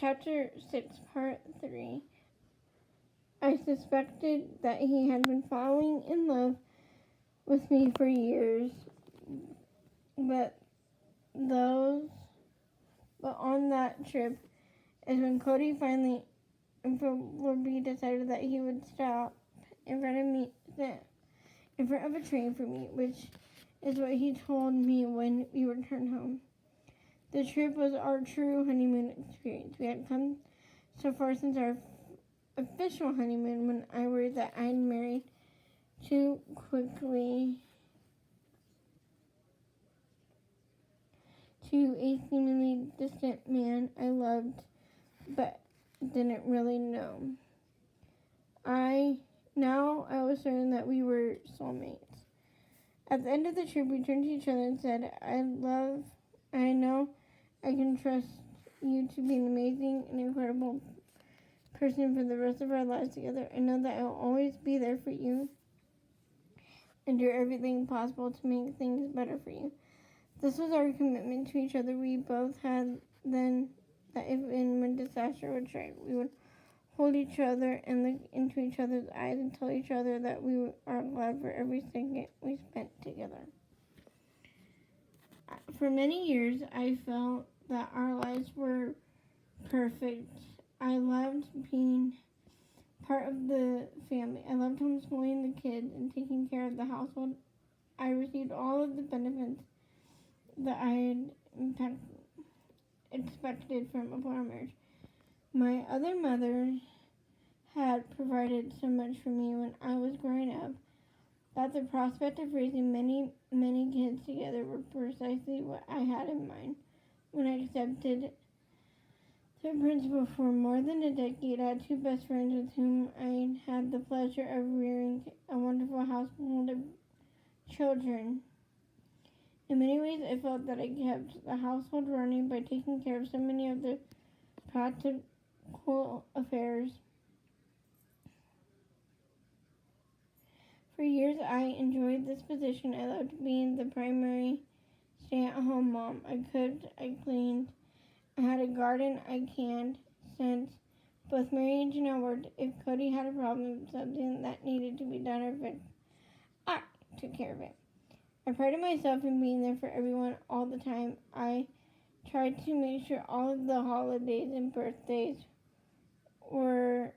Chapter 6, Part 3. I suspected that he had been falling in love with me for years, but on that trip is when Cody finally decided that he would stop in front of a train for me, which is what he told me when we returned home. The trip was our true honeymoon experience. We had come so far since our official honeymoon when I worried that I'd married too quickly to a seemingly distant man I loved but didn't really know. I was certain that we were soulmates. At the end of the trip, we turned to each other and said, I know I can trust you to be an amazing and incredible person for the rest of our lives together. I know that I will always be there for you and do everything possible to make things better for you. This was our commitment to each other. We both had then that if and when disaster would strike, we would hold each other and look into each other's eyes and tell each other that we are glad for every second we spent together. For many years, I felt that our lives were perfect. I loved being part of the family. I loved homeschooling the kids and taking care of the household. I received all of the benefits that I had expected from a plural marriage. My other mother had provided so much for me when I was growing up that the prospect of raising many, many kids together were precisely what I had in mind when I accepted the principal. For more than a decade, I had two best friends with whom I had the pleasure of rearing a wonderful household of children. In many ways, I felt that I kept the household running by taking care of so many of the practical affairs. For years, I enjoyed this position. I loved being the primary stay-at-home mom. I cooked, I cleaned, I had a garden, I canned. Since both Mary and Janelle worked, if Cody had a problem, something that needed to be done or fixed, I took care of it. I prided myself in being there for everyone all the time. I tried to make sure all of the holidays and birthdays were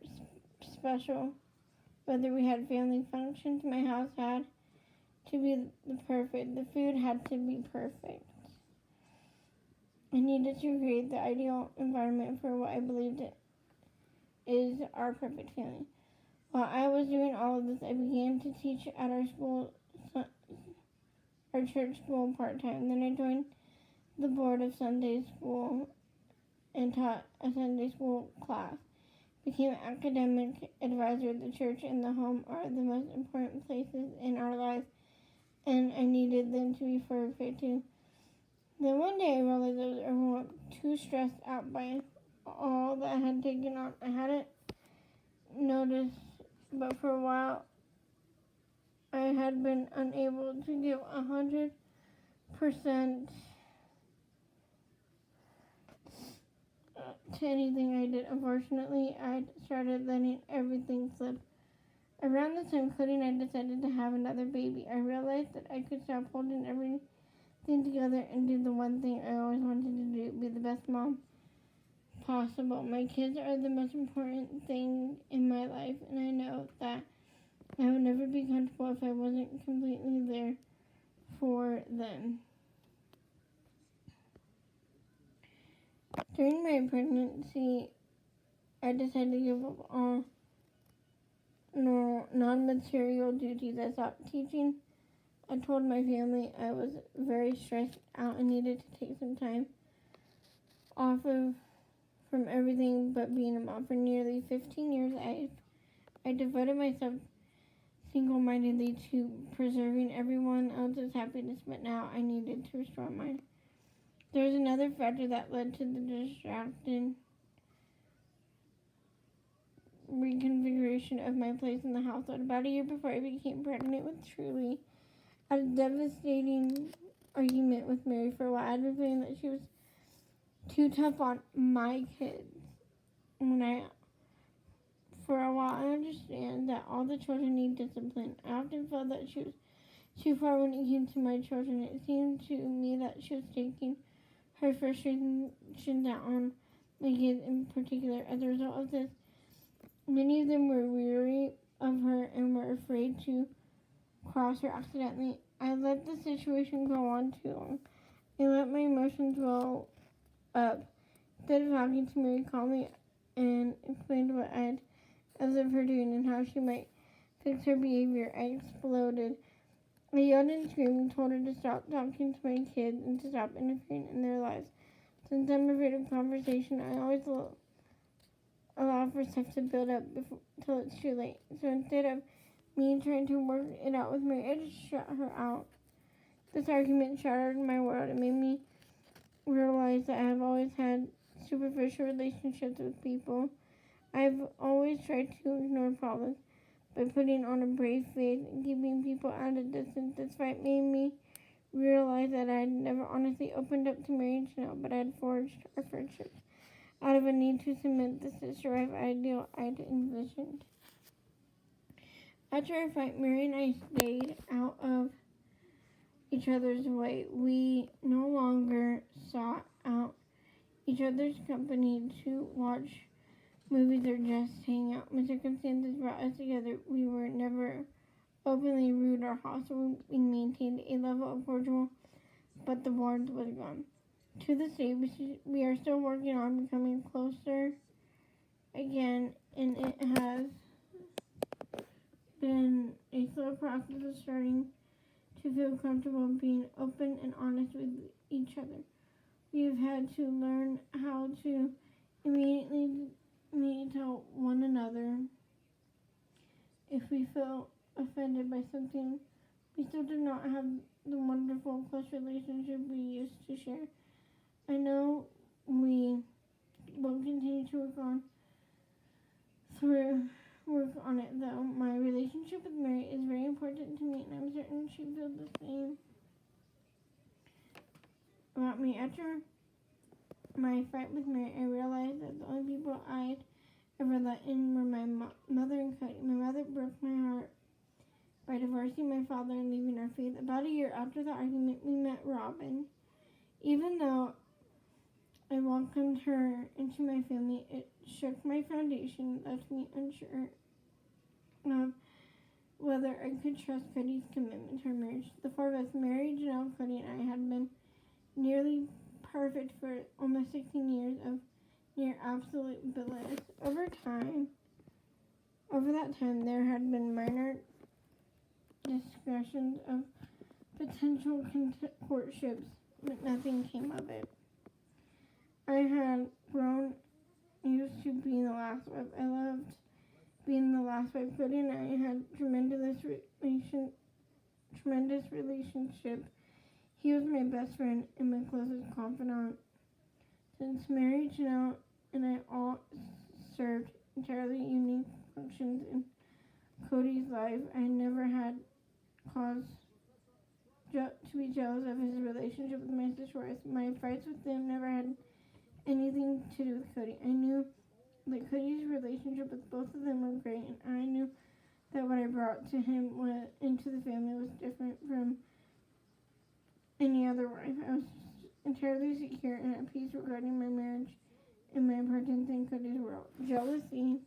special. Whether we had family functions, my house had to be perfect. The food had to be perfect. I needed to create the ideal environment for what I believed is our perfect family. While I was doing all of this, I began to teach at our church school part-time. Then I joined the board of Sunday school and taught a Sunday school class. Became an academic advisor. The church and the home are the most important places in our lives, and I needed them to be perfect too. Then one day I realized I was overwhelmed, too stressed out by all that I had taken on. I hadn't noticed, but for a while I had been unable to give 100% to anything I did. Unfortunately, I started letting everything slip. Around the time Cody and I decided to have another baby, I realized that I could stop holding everything together and do the one thing I always wanted to do, be the best mom possible. My kids are the most important thing in my life, and I know that I would never be comfortable if I wasn't completely there for them. During my pregnancy, I decided to give up all non-material duties. I stopped teaching. I told my family I was very stressed out and needed to take some time off from everything but being a mom. For nearly 15 years, I devoted myself single-mindedly to preserving everyone else's happiness, but now I needed to restore mine. There was another factor that led to the distracted reconfiguration of my place in the household. About a year before I became pregnant with Truly, I had a devastating argument with Mary. For a while, I had been feeling that she was too tough on my kids. when I For a while, I understand that all the children need discipline. I often felt that she was too far when it came to my children. It seemed to me that she was taking her frustration out on my kids in particular. As a result of this, many of them were weary of her and were afraid to cross her accidentally. I let the situation go on too long. I let my emotions well up. Instead of talking to Mary calmly and explained what I'd observed her doing and how she might fix her behavior, I exploded. I yelled and screamed and told her to stop talking to my kids and to stop interfering in their lives. Since I'm afraid of conversation, I always allow for stuff to build up till it's too late. So instead of me trying to work it out with Mary, I just shut her out. This argument shattered my world and made me realize that I have always had superficial relationships with people. I've always tried to ignore problems by putting on a brave face and keeping people at a distance. This fight made me realize that I had never honestly opened up to Mary and Chanel, but I had forged our friendships out of a need to cement the sister wife ideal I'd envisioned. After our fight, Mary and I stayed out of each other's way. We no longer sought out each other's company to watch movies or just hang out. When circumstances brought us together, we were never openly rude or hostile. We maintained a level of cordial, but the warmth was gone. To this day, we are still working on becoming closer again, and it has been a slow process of starting to feel comfortable being open and honest with each other. We have had to learn how to immediately tell one another if we feel offended by something. We still do not have the wonderful close relationship we used to share. I know we will continue to work on it though. My relationship with Mary is very important to me, and I'm certain she feels the same about me. After my fight with Mary, I realized that the only people I'd ever let in were my mother and Cody. My mother broke my heart by divorcing my father and leaving our faith. About a year after the argument, we met Robin. Even though I welcomed her into my family, it shook my foundation, left me unsure of whether I could trust Cody's commitment to our marriage. The four of us, Mary, Janelle, Cody, and I, had been nearly perfect for almost 16 years of near absolute bliss. Over that time, there had been minor discussions of potential courtships, but nothing came of it. I had grown used to being the last wife. I loved being the last wife. Cody and I had tremendous relationship. He was my best friend and my closest confidant. Since Mary, Janelle, and I all served entirely unique functions in Cody's life, I never had cause to be jealous of his relationship with my sister wife. My fights with them never had anything to do with Cody. I knew that Cody's relationship with both of them were great, and I knew that what I brought to him into the family was different from any other wife. I was entirely secure and at peace regarding my marriage and my importance in Cody's world. Jealousy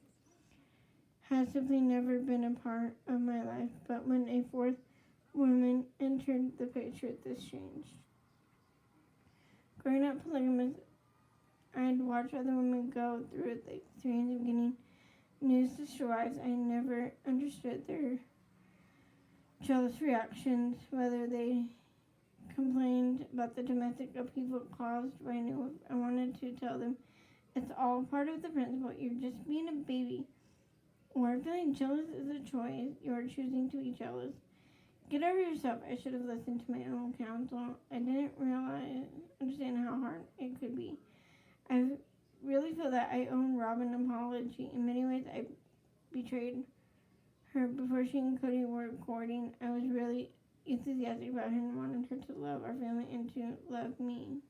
has simply never been a part of my life, but when a fourth woman entered the picture, this changed. Growing up polygamous, I'd watch other women go through the experience of getting new sister wives. I never understood their jealous reactions, whether they complained about the domestic upheaval caused by new. I wanted to tell them it's all part of the principle. You're just being a baby. Or feeling jealous is a choice. You are choosing to be jealous. Get over yourself. I should have listened to my own counsel. I didn't understand how hard it could be. I really feel that I owe Robin an apology. In many ways, I betrayed her. Before she and Cody were courting, I was really enthusiastic about her and wanted her to love our family and to love me.